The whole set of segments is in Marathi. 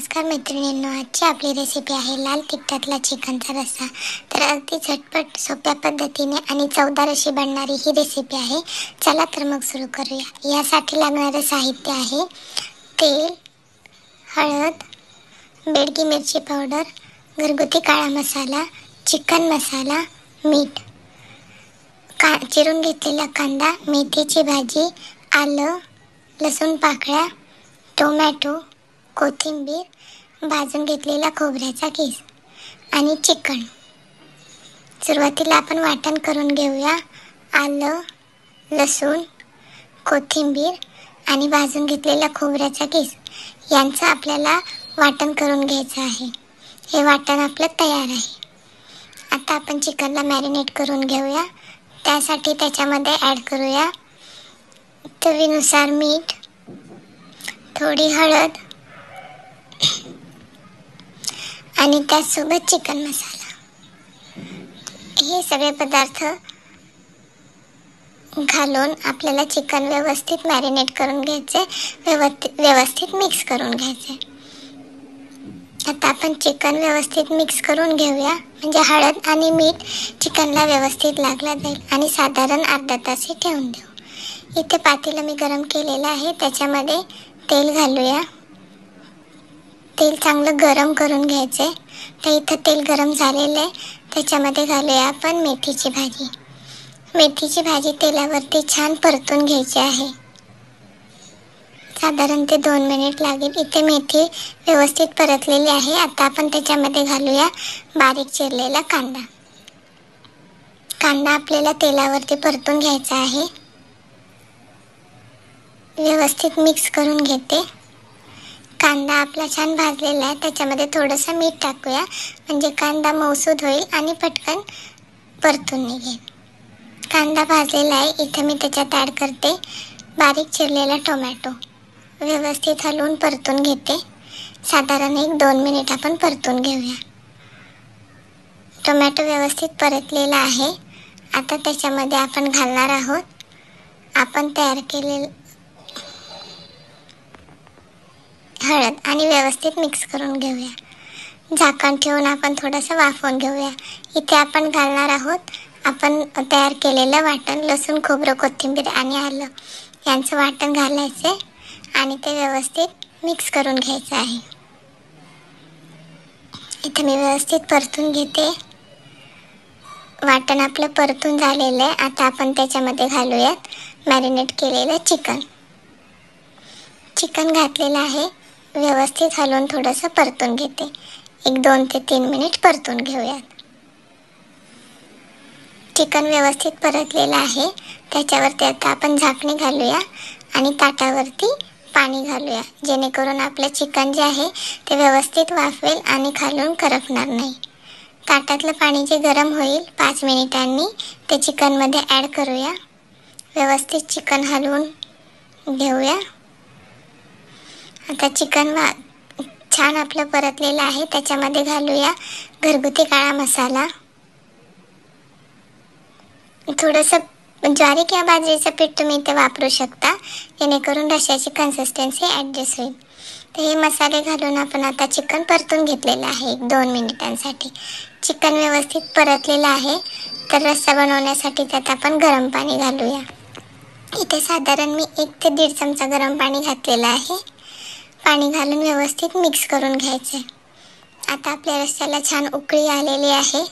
नमस्कार मैत्रिणींनो, आजची आपली रेसिपी आहे लाल तिखटातला चिकनचा रस्सा. तर अगदी झटपट सोप्या पद्धतीने आणि चवदार अशी बनणारी ही रेसिपी आहे. चला तर मग सुरू करूया. यासाठी लागणारे साहित्य आहे तेल, हळद, बेडगी मिरची पावडर, घरगुती काळा मसाला, चिकन मसाला, मीठ, चिरून घेतलेला कांदा, मेथीची भाजी, आलं, लसूण पाकळ्या, टोमॅटो, कोथिंबीर, भाजून घेतलेला खोबऱ्याचा किस आणि चिकन. सुरुवातीला आपण वाटण करून घेऊया. आलं, लसूण, कोथिंबीर आणि भाजून घेतलेला खोबऱ्याचा किस यांचं आपल्याला वाटण करून घ्यायचं आहे. हे वाटण आपलं तयार आहे. आता आपण चिकनला मॅरिनेट करून घेऊया. त्यासाठी त्याच्यामध्ये ॲड करूया चवीनुसार मीठ, थोडी हळद आणि त्यासोबत चिकन मसाला. हे सगळे पदार्थ घालून आपल्याला चिकन व्यवस्थित मॅरिनेट करून घ्यायचे, व्यवस्थित मिक्स करून घ्यायचे. आता आपण चिकन व्यवस्थित मिक्स करून घेऊया, म्हणजे हळद आणि मीठ चिकनला व्यवस्थित लागला जाईल आणि साधारण अर्धा तास ठेवून देऊ. इथे पातेलं मी गरम केलेलं आहे. त्याच्यामध्ये तेल घालूया. तेल चांगलं गरम करून घ्यायचे. तर इथं तेल गरम झालेलं आहे. त्याच्यामध्ये घालूया आपण मेथीची भाजी. मेथीची भाजी तेलावरती छान परतून घ्यायची आहे. साधारण ते 2 मिनिट लागेल. इथे मेथी व्यवस्थित परतलेली आहे. आता आपण त्याच्यामध्ये घालूया बारीक चिरलेला कांदा. कांदा आपल्याला तेलावरती परतून घ्यायचा आहे. व्यवस्थित मिक्स करून घेते. कांदा आपला छान भाजलेला आहे. त्याच्यामध्ये थोडंसं मीठ टाकूया, म्हणजे कांदा मऊसूद होईल आणि पटकन परतून निघेल. कांदा भाजलेला आहे. इथं मी त्याच्यात ॲड करते बारीक चिरलेला टोमॅटो. व्यवस्थित हलवून परतून घेते. साधारण 1-2 मिनिट आपण परतून घेऊया. टोमॅटो व्यवस्थित परतलेला आहे. आता त्याच्यामध्ये आपण घालणार आहोत आपण तयार केलेलं हळद आणि व्यवस्थित मिक्स करून घेऊया. झाकण ठेवून आपण थोडंसं वाफवून घेऊया. इथे आपण घालणार आहोत आपण तयार केलेलं वाटण. लसूण, खोबरं, कोथिंबीर आणि आलं यांचं वाटण घालायचे आणि ते व्यवस्थित मिक्स करून घ्यायचं आहे. इथे मी व्यवस्थित परतून घेते. वाटण आपलं परतून झालेलं आहे. आता आपण त्याच्यामध्ये घालूयात मॅरिनेट केलेलं चिकन. चिकन घातलेलं आहे. व्यवस्थित हलवून थोडंसं परतून घेते. 1-2 ते 3 मिनिट परतून घेऊयात. चिकन व्यवस्थित परतलेलं आहे. त्याच्यावरती आता आपण झाकणी घालूया आणि ताटावरती पाणी घालूया, जेणेकरून आपलं चिकन जे आहे ते व्यवस्थित वाफेल आणि खालून करपणार नाही. ताटातलं पाणी जे गरम होईल 5 मिनिटांनी ते चिकनमध्ये ॲड करूया. व्यवस्थित चिकन हलवून घेऊया. आता चिकन छान आपलं परतलेलं आहे. त्याच्यामध्ये घालूया घरगुती काळा मसाला. थोडंसं ज्वारी किंवा बाजरीचं पीठ तुम्ही इथे वापरू शकता, जेणेकरून रश्श्याची कन्सिस्टन्सी ॲडजस्ट होईल. तर हे मसाले घालून आपण आता चिकन परतून घेतलेलं आहे 1-2 मिनिटांसाठी. चिकन व्यवस्थित परतलेलं आहे. तर रस्सा बनवण्यासाठी त्यात आपण गरम पाणी घालूया. इथे साधारण मी 1 ते 1.5 चमचा गरम पाणी घातलेलं आहे. पाणी घालून व्यवस्थित मिक्स करून घ्यायचे. आता आपल्या रस्स्याला छान उकळी आलेली आहे.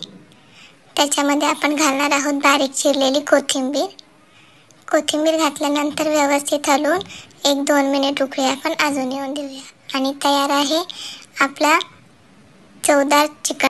त्याच्यामध्ये आपण घालणार आहोत बारीक चिरलेली कोथिंबीर. कोथिंबीर घातल्यानंतर व्यवस्थित हलवून 1-2 मिनिट उकळी आपण अजून येऊन देऊया आणि तयार आहे आपला चवदार चिकन.